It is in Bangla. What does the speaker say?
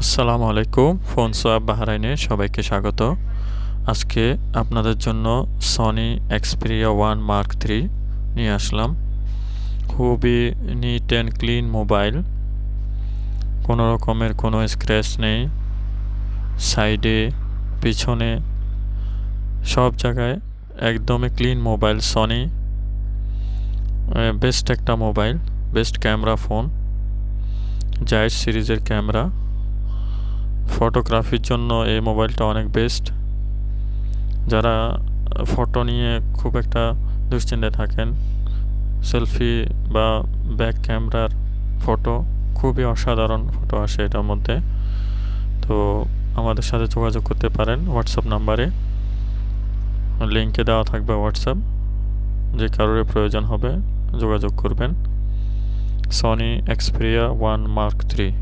আসসালামু আলাইকুম। ফোন সোয়াপ বাহরাইনে সবাইকে স্বাগত। আজকে আপনাদের জন্য সনি এক্সপেরিয়া 1 মার্ক 3 নিয়ে আসলাম। খুবই নিট অ্যান্ড ক্লিন মোবাইল। কোনো রকমের কোনো স্ক্র্যাচ নেই। সাইডে, পিছনে সব জায়গায় একদমই ক্লিন মোবাইল। সনি বেস্ট একটা mobile, best camera phone. Giant সিরিজের ক্যামেরা। ফটোগ্রাফির জন্য এই মোবাইলটা অনেক বেস্ট। যারা ফটো নিয়ে খুব একটা দুশ্চিন্তায় থাকেন, সেলফি বা ব্যাক ক্যামেরার ফটো খুবই অসাধারণ ফটো আসে এটার মধ্যে। তো আমাদের সাথে যোগাযোগ করতে পারেন হোয়াটসঅ্যাপ নাম্বারে, লিঙ্কে দেওয়া থাকবে হোয়াটসঅ্যাপ। যে কারোর প্রয়োজন হবে যোগাযোগ করবেন। Sony Xperia 1 mark 3।